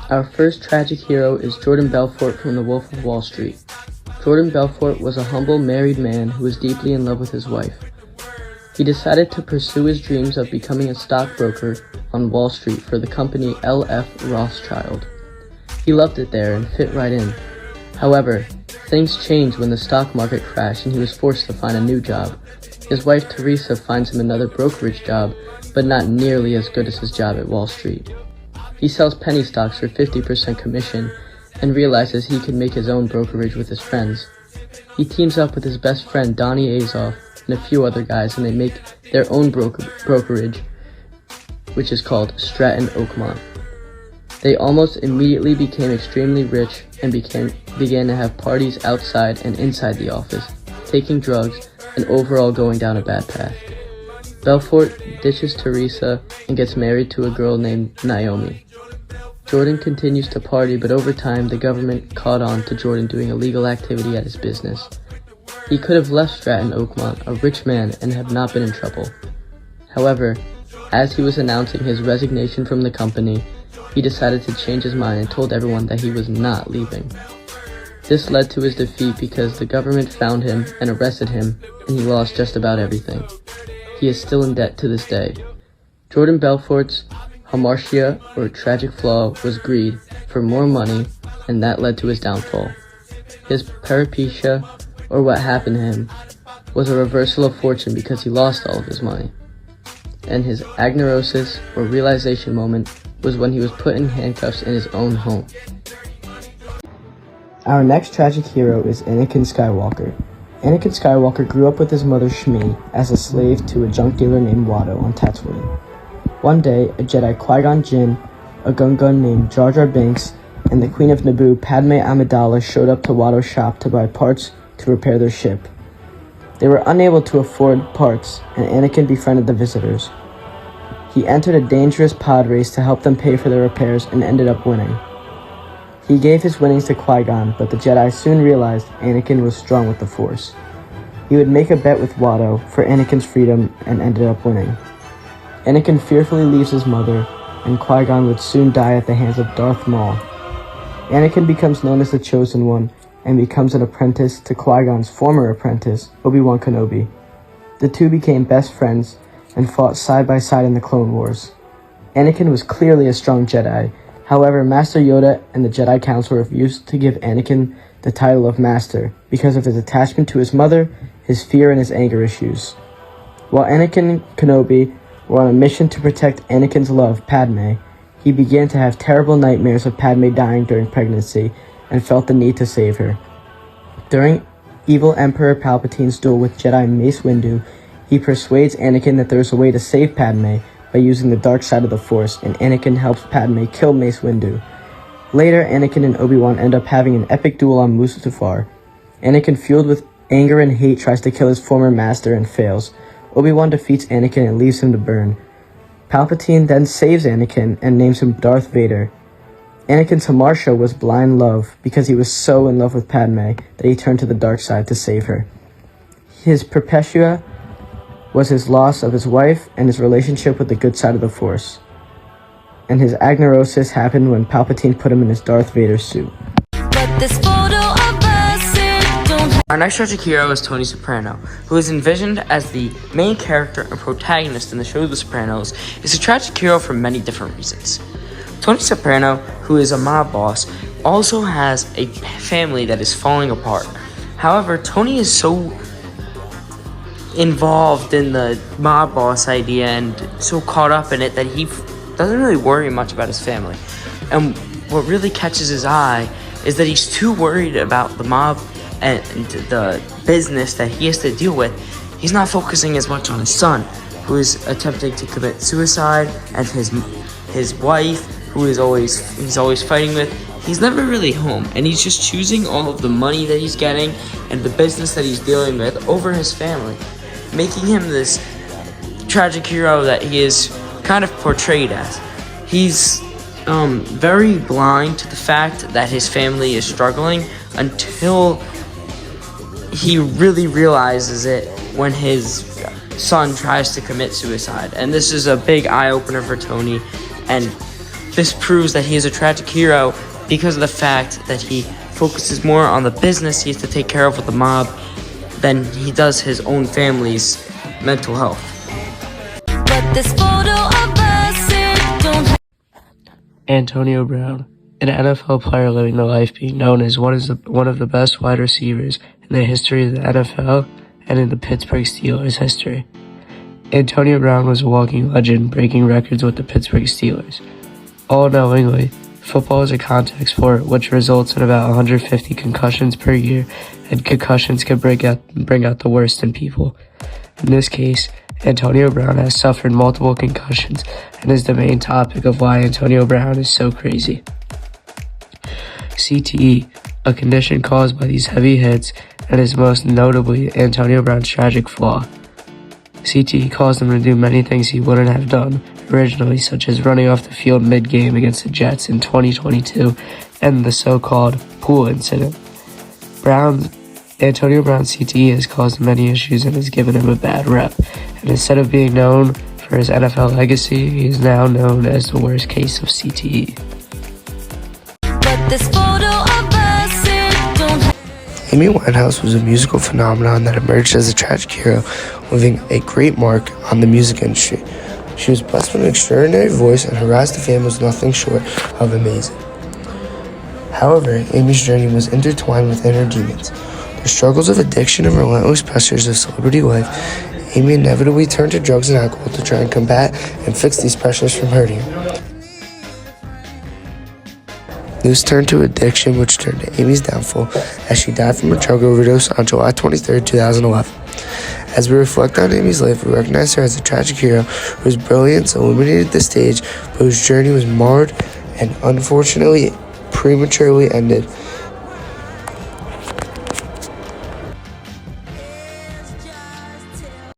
Our first tragic hero is Jordan Belfort from The Wolf of Wall Street. Jordan Belfort was a humble married man who was deeply in love with his wife. He decided to pursue his dreams of becoming a stockbroker on Wall Street for the company L.F. Rothschild. He loved it there and fit right in. However, things changed when the stock market crashed and he was forced to find a new job. His wife Teresa finds him another brokerage job, but not nearly as good as his job at Wall Street. He sells penny stocks for 50% commission and realizes he can make his own brokerage with his friends. He teams up with his best friend Donnie Azoff and a few other guys, and they make their own brokerage, which is called Stratton Oakmont. They almost immediately became extremely rich and began to have parties outside and inside the office, taking drugs and overall going down a bad path. Belfort ditches Teresa and gets married to a girl named Naomi. Jordan continues to party, but over time the government caught on to Jordan doing illegal activity at his business. He could have left Stratton Oakmont, a rich man, and have not been in trouble. However, as he was announcing his resignation from the company, he decided to change his mind and told everyone that he was not leaving. This led to his defeat because the government found him and arrested him, and he lost just about everything. He is still in debt to this day. Jordan Belfort's hamartia, or tragic flaw, was greed for more money, and that led to his downfall. His peripecia, or what happened to him, was a reversal of fortune because he lost all of his money. And his agnosis, or realization moment, was when he was put in handcuffs in his own home. Our next tragic hero is Anakin Skywalker. Anakin Skywalker grew up with his mother Shmi as a slave to a junk dealer named Watto on Tatooine. One day, a Jedi Qui-Gon Jinn, a Gungan named Jar Jar Binks, and the Queen of Naboo Padme Amidala showed up to Watto's shop to buy parts to repair their ship. They were unable to afford parts, and Anakin befriended the visitors. He entered a dangerous pod race to help them pay for their repairs and ended up winning. He gave his winnings to Qui-Gon, but the Jedi soon realized Anakin was strong with the Force. He would make a bet with Watto for Anakin's freedom and ended up winning. Anakin fearfully leaves his mother, and Qui-Gon would soon die at the hands of Darth Maul. Anakin becomes known as the Chosen One and becomes an apprentice to Qui-Gon's former apprentice, Obi-Wan Kenobi. The two became best friends and fought side by side in the Clone Wars. Anakin was clearly a strong Jedi. However, Master Yoda and the Jedi Council refused to give Anakin the title of Master because of his attachment to his mother, his fear, and his anger issues. While Anakin and Kenobi were on a mission to protect Anakin's love, Padme, he began to have terrible nightmares of Padme dying during pregnancy and felt the need to save her. During evil Emperor Palpatine's duel with Jedi Mace Windu, he persuades Anakin that there is a way to save Padme by using the dark side of the Force, and Anakin helps Padme kill Mace Windu. Later, Anakin and Obi-Wan end up having an epic duel on Mustafar. Anakin, fueled with anger and hate, tries to kill his former master and fails. Obi-Wan defeats Anakin and leaves him to burn. Palpatine then saves Anakin and names him Darth Vader. Anakin's hamartia was blind love because he was so in love with Padme that he turned to the dark side to save her. His peripecia was his loss of his wife and his relationship with the good side of the Force. And his agnosis happened when Palpatine put him in his Darth Vader suit. Our next tragic hero is Tony Soprano, who is envisioned as the main character and protagonist in the show The Sopranos. Is a tragic hero for many different reasons. Tony Soprano, who is a mob boss, also has a family that is falling apart. However, Tony is so involved in the mob boss idea and so caught up in it that he doesn't really worry much about his family. And what really catches his eye is that he's too worried about the mob and the business that he has to deal with. He's not focusing as much on his son, who is attempting to commit suicide, and his wife, who he's always fighting with. He's never really home, and he's just choosing all of the money that he's getting and the business that he's dealing with over his family, making him this tragic hero that he is kind of portrayed as. He's very blind to the fact that his family is struggling until he really realizes it when his son tries to commit suicide. And this is a big eye-opener for Tony, and This proves that he is a tragic hero because of the fact that he focuses more on the business he has to take care of with the mob than he does his own family's mental health. But this photo of us, it don't Antonio Brown, an NFL player living the life being known as one of the best wide receivers in the history of the NFL and in the Pittsburgh Steelers history. Antonio Brown was a walking legend, breaking records with the Pittsburgh Steelers. All-knowingly, football is a contact sport which results in about 150 concussions per year, and concussions can bring out the worst in people. In this case, Antonio Brown has suffered multiple concussions and is the main topic of why Antonio Brown is so crazy. CTE, a condition caused by these heavy hits, and is most notably Antonio Brown's tragic flaw. CTE caused him to do many things he wouldn't have done originally, such as running off the field mid-game against the Jets in 2022 and the so-called pool incident. Antonio Brown's CTE has caused many issues and has given him a bad rep, and instead of being known for his NFL legacy, he is now known as the worst case of CTE. But this photo of us, it don't Amy Winehouse was a musical phenomenon that emerged as a tragic hero, leaving a great mark on the music industry. She was blessed with an extraordinary voice, and her rise to fame was nothing short of amazing. However, Amy's journey was intertwined with inner demons. The struggles of addiction and relentless pressures of celebrity life, Amy inevitably turned to drugs and alcohol to try and combat and fix these pressures from hurting her. This turned to addiction, which turned to Amy's downfall as she died from a drug overdose on July 23, 2011. As we reflect on Amy's life, we recognize her as a tragic hero whose brilliance illuminated the stage, but whose journey was marred and unfortunately prematurely ended